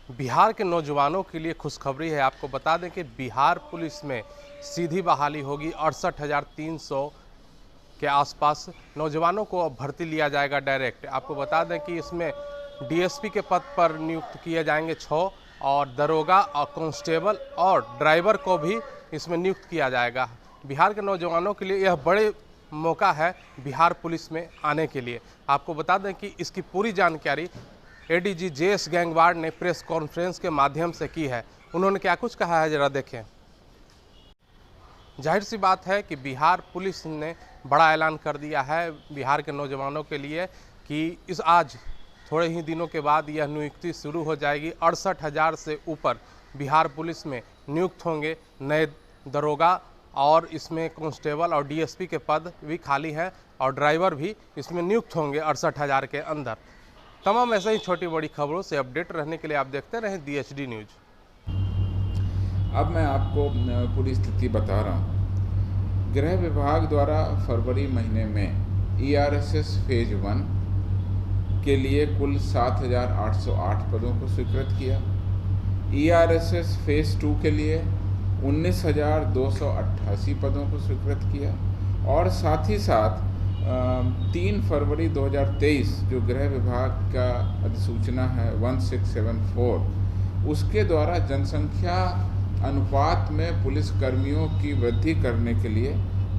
बिहार के नौजवानों के लिए खुशखबरी है। आपको बता दें कि बिहार पुलिस में सीधी बहाली होगी। 68,300 के आसपास नौजवानों को अब भर्ती लिया जाएगा डायरेक्ट। आपको बता दें कि इसमें डीएसपी के पद पर नियुक्त किए जाएंगे 6 और दरोगा और कांस्टेबल और ड्राइवर को भी इसमें नियुक्त किया जाएगा। बिहार के नौजवानों के लिए यह बड़े मौका है बिहार पुलिस में आने के लिए। आपको बता दें कि इसकी पूरी जानकारी एडीजी जेएस गैंगवार ने प्रेस कॉन्फ्रेंस के माध्यम से की है। उन्होंने क्या कुछ कहा है, जरा देखें। जाहिर सी बात है कि बिहार पुलिस ने बड़ा ऐलान कर दिया है बिहार के नौजवानों के लिए कि आज थोड़े ही दिनों के बाद यह नियुक्ति शुरू हो जाएगी। 68,000 से ऊपर बिहार पुलिस में नियुक्त होंगे नए दरोगा और इसमें कांस्टेबल और डीएसपी के पद भी खाली हैं और ड्राइवर भी इसमें नियुक्त होंगे 68,000 के अंदर। तमाम ऐसे ही छोटी बड़ी खबरों से अपडेट रहने के लिए आप देखते रहें DHD न्यूज़। अब मैं आपको पूरी स्थिति बता रहा हूँ। गृह विभाग द्वारा फरवरी महीने में ERSS फेज 1 के लिए कुल 7,808 पदों को स्वीकृत किया। ERSS फेज 2 के लिए 19,288 पदों को स्वीकृत किया और साथ ही साथ 3 फरवरी 2023 जो गृह विभाग का अधिसूचना है 1674 उसके द्वारा जनसंख्या अनुपात में पुलिसकर्मियों की वृद्धि करने के लिए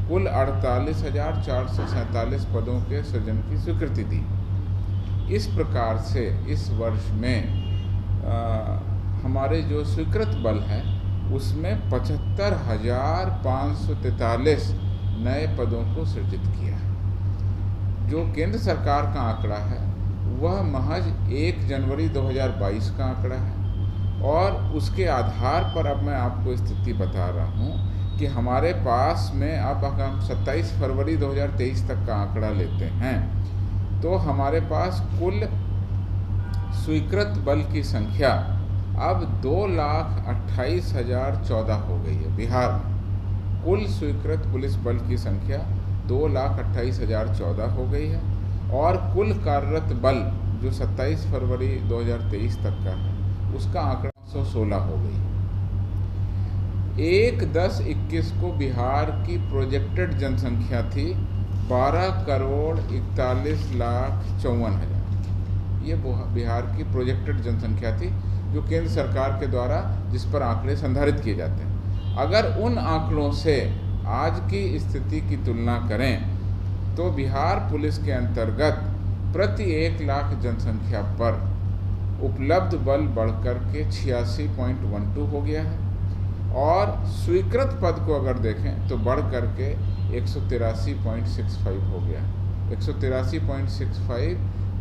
कुल 48,447 पदों के सृजन की स्वीकृति दी। इस प्रकार से इस वर्ष में हमारे जो स्वीकृत बल है उसमें 75,543 नए पदों को सृजित किया है। जो केंद्र सरकार का आंकड़ा है वह महज 1 जनवरी 2022 का आंकड़ा है और उसके आधार पर अब मैं आपको स्थिति बता रहा हूँ कि हमारे पास में अब हम 27 फरवरी 2023 तक का आंकड़ा लेते हैं तो हमारे पास कुल स्वीकृत बल की संख्या अब 2,28,014 हो गई है। बिहार में कुल स्वीकृत पुलिस बल की संख्या 2,28,014 हो गई है और कुल कार्यरत बल जो 27 फरवरी 2023 तक का है उसका आंकड़ा 116 हो गई है। 1/10/21 को बिहार की प्रोजेक्टेड जनसंख्या थी 12,41,54,000। ये बिहार की प्रोजेक्टेड जनसंख्या थी जो केंद्र सरकार के द्वारा जिस पर आंकड़े संधारित किए जाते हैं। अगर उन आंकड़ों से आज की स्थिति की तुलना करें तो बिहार पुलिस के अंतर्गत प्रति 1 लाख जनसंख्या पर उपलब्ध बल बढ़कर के 86.12 हो गया है और स्वीकृत पद को अगर देखें तो बढ़ करके 183.65 हो गया है। 183.65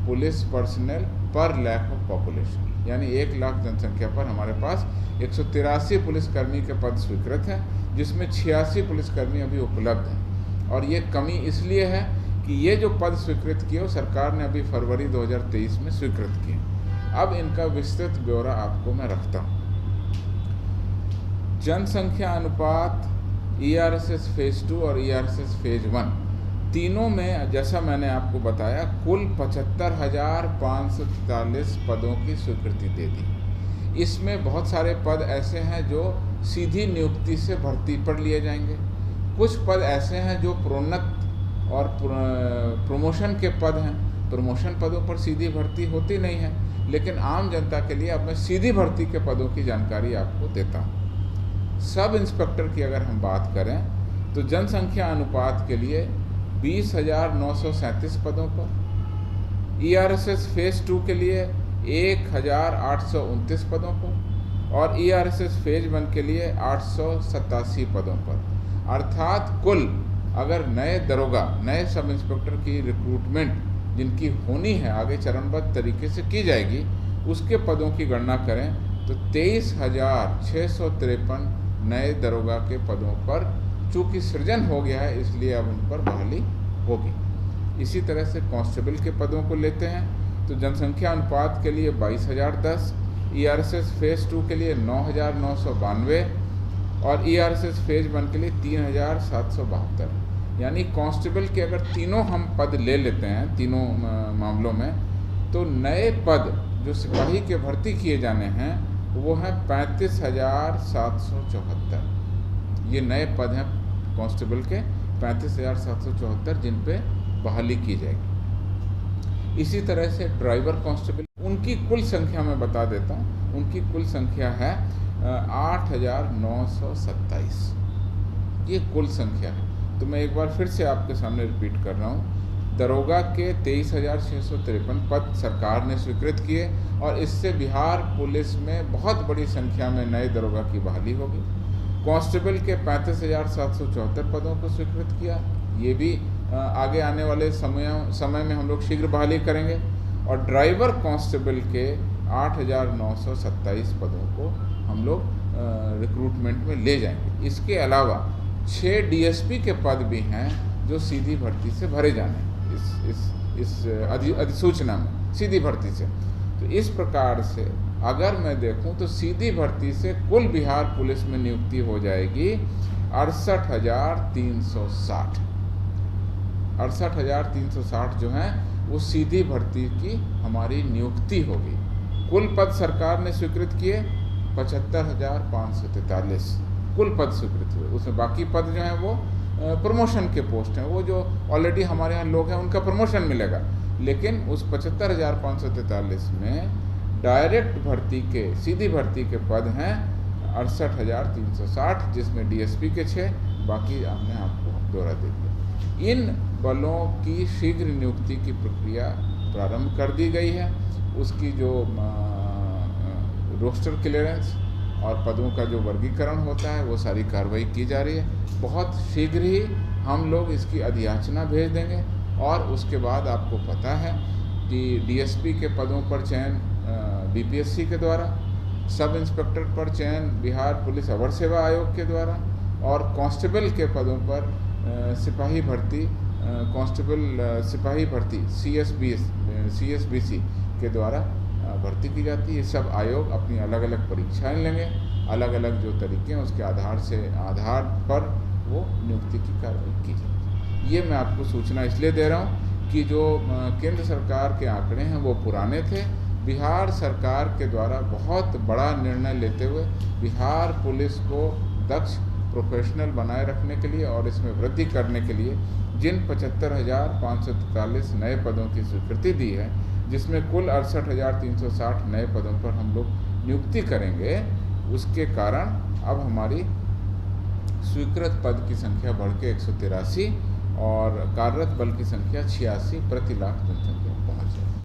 पुलिस पर्सनल पर लाख ऑफ पॉपुलेशन, यानी 1 लाख जनसंख्या पर हमारे पास 183 पुलिसकर्मी के पद स्वीकृत हैं जिसमें 86 पुलिसकर्मी अभी उपलब्ध हैं। और ये कमी इसलिए है कि ये जो पद स्वीकृत किए वो सरकार ने अभी फरवरी 2023 में स्वीकृत किए। अब इनका विस्तृत ब्यौरा आपको मैं रखता हूँ। जनसंख्या अनुपात ERSS फेज 2 और ERSS फेज 1 तीनों में जैसा मैंने आपको बताया कुल 75,543 पदों की स्वीकृति दे दी। इसमें बहुत सारे पद ऐसे हैं जो सीधी नियुक्ति से भर्ती पर लिए जाएंगे, कुछ पद ऐसे हैं जो प्रोन्नत और प्रमोशन के पद हैं। प्रमोशन पदों पर सीधी भर्ती होती नहीं है, लेकिन आम जनता के लिए अब मैं सीधी भर्ती के पदों की जानकारी आपको देता हूँ। सब इंस्पेक्टर की अगर हम बात करें तो जनसंख्या अनुपात के लिए 20,937 पदों पर, ERSS फेज 2 के लिए 1,829 पदों पर और ERSS फेज 1 के लिए 887 पदों पर। अर्थात कुल अगर नए दरोगा, नए सब इंस्पेक्टर की रिक्रूटमेंट जिनकी होनी है आगे चरणबद्ध तरीके से की जाएगी, उसके पदों की गणना करें तो 23,653 नए दरोगा के पदों पर चूँकि सृजन हो गया है इसलिए अब उन पर बहाली होगी। इसी तरह से कांस्टेबल के पदों को लेते हैं तो जनसंख्या अनुपात के लिए 22,010, ERSS फेज 2 के लिए 9,992 और ERSS फेज 1 के लिए 3,772। यानी कांस्टेबल के अगर तीनों हम पद ले लेते हैं तीनों मामलों में तो नए पद जो सिपाही के भर्ती किए जाने हैं वो हैं 35,774। ये नए पद हैं कांस्टेबल के 35,774 जिन पे बहाली की जाएगी। इसी तरह से ड्राइवर कांस्टेबल, उनकी कुल संख्या मैं बता देता हूँ। उनकी कुल संख्या है 8,927। ये कुल संख्या है। तो मैं एक बार फिर से आपके सामने रिपीट कर रहा हूँ। दरोगा के 23,653 पद सरकार ने स्वीकृत किए और इससे बिहार पुलिस में बहुत बड़ी संख्या में नए दरोगा की बहाली होगी। कांस्टेबल के 35,774 पदों को स्वीकृत किया। ये भी आगे आने वाले समय में हम लोग शीघ्र बहाली करेंगे। और ड्राइवर कांस्टेबल के 8,927 पदों को हम लोग रिक्रूटमेंट में ले जाएंगे। इसके अलावा 6 डीएसपी के पद भी हैं जो सीधी भर्ती से भरे जाने हैं इस अधिसूचना में, सीधी भर्ती से। तो इस प्रकार से अगर मैं देखूं तो सीधी भर्ती से कुल बिहार पुलिस में नियुक्ति हो जाएगी 68,360। 68,360 जो हैं वो सीधी भर्ती की हमारी नियुक्ति होगी। कुल पद सरकार ने स्वीकृत किए 75,543 कुल पद स्वीकृत हुए। उसमें बाकी पद जो हैं वो प्रमोशन के पोस्ट हैं, वो जो ऑलरेडी हमारे यहाँ लोग हैं उनका प्रमोशन मिलेगा। लेकिन उस 75,543 में डायरेक्ट भर्ती के, सीधी भर्ती के पद हैं 68,360, जिसमें डीएसपी के 6, बाकी हमने आपको ब्यौरा दे दिया। इन बलों की शीघ्र नियुक्ति की प्रक्रिया प्रारंभ कर दी गई है। उसकी जो रोस्टर क्लियरेंस और पदों का जो वर्गीकरण होता है वो सारी कार्रवाई की जा रही है। बहुत शीघ्र ही हम लोग इसकी अधियाचना भेज देंगे और उसके बाद आपको पता है कि डीएसपी के पदों पर चयन बीपीएससी के द्वारा, सब इंस्पेक्टर पर चयन बिहार पुलिस अवर सेवा आयोग के द्वारा और कांस्टेबल के पदों पर सिपाही भर्ती, कांस्टेबल सिपाही भर्ती सीएसबीसी के द्वारा भर्ती की जाती है। सब आयोग अपनी अलग अलग परीक्षाएं लेंगे, अलग अलग जो तरीके हैं उसके आधार पर वो नियुक्ति की कार्रवाई की जाएगी। ये मैं आपको सूचना इसलिए दे रहा हूँ कि जो केंद्र सरकार के आंकड़े हैं वो पुराने थे। बिहार सरकार के द्वारा बहुत बड़ा निर्णय लेते हुए बिहार पुलिस को दक्ष, प्रोफेशनल बनाए रखने के लिए और इसमें वृद्धि करने के लिए जिन 75,543 नए पदों की स्वीकृति दी है, जिसमें कुल 68,360 नए पदों पर हम लोग नियुक्ति करेंगे, उसके कारण अब हमारी स्वीकृत पद की संख्या बढ़ के 183 और कार्यरत बल की संख्या 86 प्रति लाख जनसंख्या पहुँच जाएगी।